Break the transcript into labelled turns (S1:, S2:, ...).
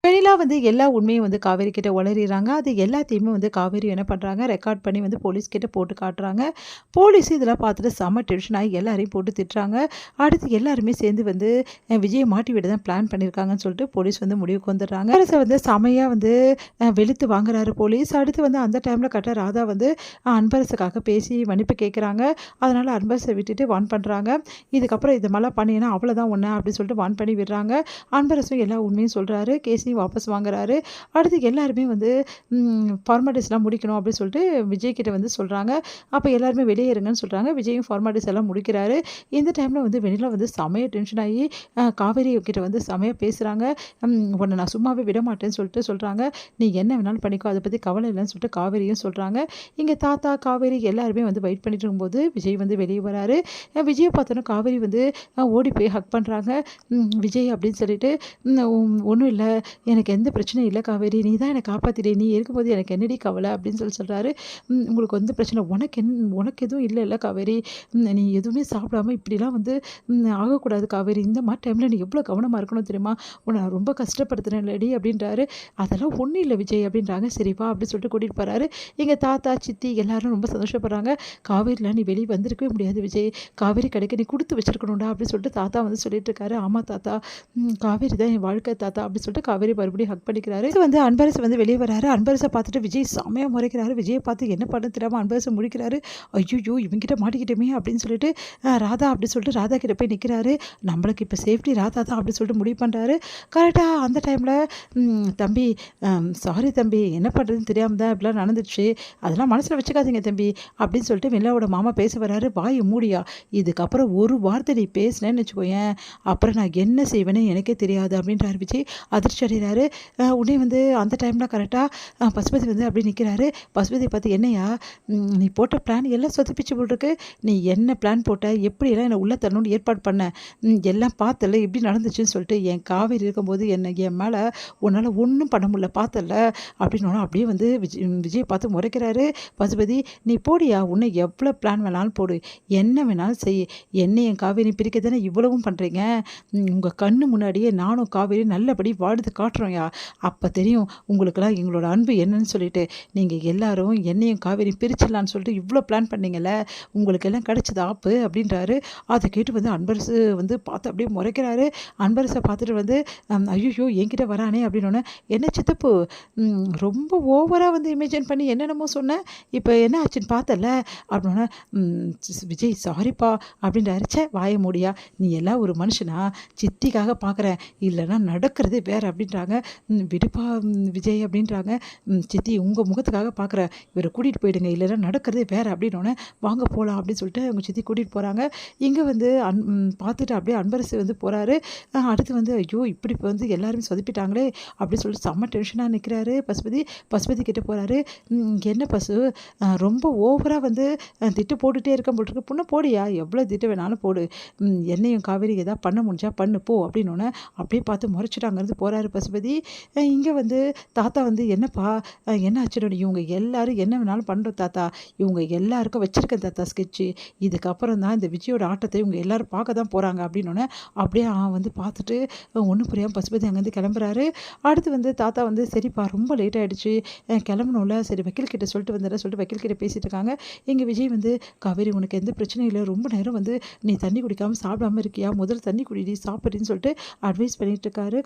S1: வெண்ணிலா வந்து எல்லா உண்மையும் வந்து காவேரி கிட்ட உளறிறாங்க. அது எல்லாத்தையுமே வந்து காவேரி என்ன பண்றாங்க, ரெக்கார்ட் பண்ணி வந்து போலீஸ் கிட்ட போட்டு காட்டுறாங்க. போலீஸ் இதெல்லாம் பார்த்துட்டு செம்ம டென்ஷன் ஆகி எல்லாரையும் போட்டு திட்டுறாங்க. அடுத்து எல்லாருமே சேர்ந்து வந்து விஜய மாட்டி விட தான் பிளான் பண்ணியிருக்காங்கன்னு சொல்லிட்டு போலீஸ் வந்து முடிவுக்கு வந்துடுறாங்க. அரச வந்து செமையா வந்து வெளுத்து வாங்குறாரு போலீஸ். அடுத்து வந்து அந்த டைம்ல கரெக்ட்டா ராதா வந்து அன்பரசுக்காக பேசி மன்னிப்பு கேட்குறாங்க. அதனால அன்பரச விட்டுட்டு வார்ன் பண்றாங்க. இதுக்கப்புறம் இது மாதிரிலாம் பண்ணீங்கன்னா அவ்வளோதான் உன்ன அப்படின்னு சொல்லிட்டு வார்ன் பண்ணி விடுறாங்க. அன்பரசும் எல்லா உண்மையும் சொல்றாரு. கேஸையும் வாபஸ் வாங்குறாரு. அடுத்து எல்லாருமே வந்து ஃபார்மாலிட்டீஸ்லாம் முடிக்கணும் அப்படின்னு சொல்லிட்டு விஜய் கிட்ட வந்து சொல்றாங்க. அப்ப எல்லாருமே வெளியே இருங்கன்னு சொல்றாங்க. விஜயும் ஃபார்மாலிட்டீஸ் எல்லாம் முடிக்கிறாரு. இந்த டைம்ல வந்து வெண்ணிலா வந்து செமையா டென்ஷன் ஆகி காவேரி கிட்ட வந்து செமையா பேசுறாங்க. உன்ன நான் சும்மாவே விட மாட்டேன்னு சொல்லிட்டு சொல்றாங்க. நீ என்ன வேணாலும் பண்ணிக்கோ. அத பத்தி கவலை இல்லன்னு சொல்லிட்டு காவேரியும் சொல்றாங்க. இங்க தாத்தா, காவேரி எல்லாருமே வந்து வெயிட் பண்ணிட்டு இருக்கும்போது விஜய் வந்து வெளிய வராரு. விஜய பார்த்தோனே காவேரி வந்து ஓடி போய் ஹக் பண்றாங்க. விஜய் அப்படின்னு சொல்லிட்டு ஒண்ணும் இல்ல. எனக்கு எந்த பிரச்சனையும் இல்ல காவேரி. நீ தான் என்ன காப்பாத்திட்ட. நீ இருக்கும்போது எனக்கு என்னடி கவல அப்படின்னு சொல்றாரு. உங்களுக்கு வந்து பிரச்சனை உனக்கு எதுவும் இல்லல்ல காவேரி. நீ எதுவுமே சாப்பிடாம இப்படிலாம் வந்து ஆகக்கூடாது காவேரி. இந்த மாரி டைம்ல நீ எவ்வளோ கவனமா இருக்கணும் தெரியுமா? உன்ன நான் ரொம்ப கஷ்டப்படுத்துறேன்லடி அப்படின்றாரு. அதெல்லாம் ஒண்ணும் இல்ல விஜய் அப்படின்றாங்க. சரி வா அப்படின்னு சொல்லிட்டு கூட்டிட்டு போறாரு. எங்க தாத்தா, சித்தி எல்லாரும் ரொம்ப சந்தோஷப்படுறாங்க. காவேரில நீ வெளிய வந்திருக்கவே முடியாது விஜய். காவேரி கிடைக்க நீ குடுத்து வச்சிருக்கணும்டா அப்படின்னு சொல்லிட்டு தாத்தா வந்து சொல்லிட்டு இருக்காரு. ஆமா தாத்தா. காவேரி தான் என் வாழ்க்கை தாத்தா அப்படின்னு சொல்லிட்டு காவேரி மறுபடியும் ஹக் பண்ணிக்கிறாரு. இது வந்து அன்பரசு வந்து வெளியே வராரு. அன்பரசை பார்த்துட்டு விஜய் செமையா முறைக்கிறாரு. விஜயை பார்த்து என்ன பண்ண தெரியாம அன்பரசு முழிக்கிறாரு. ஐயோ இவங்கிட்ட மாட்டிக்கிட்டோமே அப்படின்னு சொல்லிட்டு ராதா அப்படி சொல்லிட்டு ராதா கிட்ட போய் நிற்கிறாரு. நம்மளுக்கு இப்போ சேஃப்டி ராதா தான் அப்படின்னு சொல்லிட்டு முடிவு பண்ணுறாரு. கரெக்டாக அந்த டைமில் தம்பி சாரி தம்பி என்ன பண்ணுறதுன்னு தெரியாமல் தான் இப்படிலாம் நடந்துச்சு. அதெல்லாம் மனசில் வச்சுக்காதீங்க தம்பி அப்படின்னு சொல்லிட்டு வெள்ளாவோட மாமா பேச வராரு. வாயை மூடியா, இதுக்கப்புறம் ஒரு வார்த்தை நீ பேசினேன்னு வச்சுக்கோயேன், அப்புறம் நான் என்ன செய்வேன்னு எனக்கே தெரியாது அப்படின்றாரு விஜய். அதிர்ச்சி அடைகிறாரு. உடனே வந்து அந்த டைமில் கரெக்டாக பசுபதி வந்து அப்படி நிற்கிறாரு. பசுபதி பார்த்து என்னையா நீ போட்ட பிளான் எல்லாம் சொதப்பிச்சு போட்டிருக்கு. நீ என்ன பிளான் போட்ட, எப்படியெல்லாம் என்னை உள்ளே தரணும்னு ஏற்பாடு பண்ண, எல்லாம் பார்த்தல எப்படி நடந்துச்சுன்னு சொல்லிட்டு என் காவேரி இருக்கும்போது என் மேலே உன்னால் ஒன்றும் பண்ண முடியல பார்த்தல அப்படின்னு அப்படியே வந்து விஜய் பார்த்து முறைக்கிறாரு. பசுபதி நீ போடியா, உன்னை எவ்வளோ பிளான் வேணாலும் போடு, என்ன வேணாலும் செய், என்னை என் காவேரி பிரிக்க தானே இவ்வளவும் பண்ணுறீங்க. உங்கள் கண்ணு முன்னாடியே நானும் காவேரி நல்லபடி வாழ்ந்து காட்டுறோம்யா. அப்போ தெரியும் உங்களுக்கெல்லாம் எங்களோட அன்பு என்னன்னு சொல்லிட்டு. நீங்கள் எல்லாரும் என்னையும் காவேரி பிரிச்சிடலான்னு சொல்லிட்டு இவ்வளோ பிளான் பண்ணீங்கல்ல, உங்களுக்கு எல்லாம் கிடைச்சது ஆப்பு அப்படின்றாரு. அதை கேட்டு வந்து அன்பரசு வந்து பார்த்து அப்படியே முறைக்கிறாரு. அன்பரசை பார்த்துட்டு வந்து ஐயோ என்கிட்ட வரானே அப்படின்னோடனே என்ன சித்தப்பு ரொம்ப ஓவராக வந்து இமேஜின் பண்ணி என்னென்னமோ சொன்னேன், இப்போ என்ன ஆச்சுன்னு பார்த்தல அப்படின்னா விஜய் சாரிப்பா அப்படின்றாரு. சே வாய மூடியா, நீ எல்லாம் ஒரு மனுஷனா, சித்திக்காக பார்க்குறேன் இல்லைன்னா நடக்கிறதே வேறு அப்படின்றாங்க. விடுப்பா விஜய் அப்படின்றாங்க. சித்தி உங்கள் முகத்துக்காக பார்க்குறேன், இவரை கூட்டிகிட்டு போயிடுங்க இல்லைன்னா நடக்கிறதே வேறு அப்படின்னோடனே வாங்க போகலாம் அப்படின்னு சொல்லிட்டு அவங்க சித்தி கூட்டிகிட்டு போகிறாங்க. இங்கே வந்து பார்த்துட்டு அப்படியே அன்பரசு வந்து போகிறாரு. அடுத்து வந்து ஐயோ இப்படி இப்போ வந்து எல்லாருமே சொதப்பிட்டாங்களே அப்படின்னு சொல்லிட்டு செம்ம டென்ஷனாக நிற்கிறாரு பசுபதி. பசுபதி கிட்டே போகிறாரு. என்ன பசு ரொம்ப ஓவராக வந்து திட்டு போட்டுகிட்டே இருக்க போட்டுருக்கு, புண்ணை போடியா, எவ்வளோ திட்டு வேணாலும் போடு, என்னையும் காவேரி எதாவது பண்ண முடிஞ்சா பண்ணு போ அப்படின்னோடனே அப்படியே பார்த்து முறைச்சிட்டு அங்கேருந்து போகிறாரு பசுபதி. இங்கே வந்து தாத்தா வந்து என்னப்பா என்ன ஆச்சுன்னு, இவங்க எல்லாரும் என்ன வேணாலும் பண்ணுறோம் தாத்தா, இவங்க எல்லாருக்கும் வச்சுருக்கேன் தாத்தா ஸ்கெட்சு, இதுக்கப்புறம் தான் இந்த விஜயோட ஆட்டத்தை இவங்க எல்லோரும் பார்க்க தான் போகிறாங்க அப்படின்னோடனே அப்படியே வந்து பார்த்துட்டு ஒன்றும் புரியாமல் பசுபதி அங்கேருந்து கிளம்புறாரு. அடுத்து வந்து தாத்தா வந்து சரிப்பா ரொம்ப லேட் ஆகிடுச்சு கிளம்பணும்ல, சரி வக்கீல் கிட்ட சொல்லிட்டு வந்துடுறேன் சொல்லிட்டு வக்கீல் கிட்ட பேசிகிட்டு இருக்காங்க. எங்கள் விஜய் வந்து காவேரி உனக்கு எந்த பிரச்சனையும் இல்லை, ரொம்ப நேரம் வந்து நீ தண்ணி குடிக்காமல் சாப்பிடாமல் இருக்கியா, முதல்ல தண்ணி குடிடி சாப்பிட்றின்னு சொல்லிட்டு அட்வைஸ் பண்ணிகிட்டு இருக்காரு.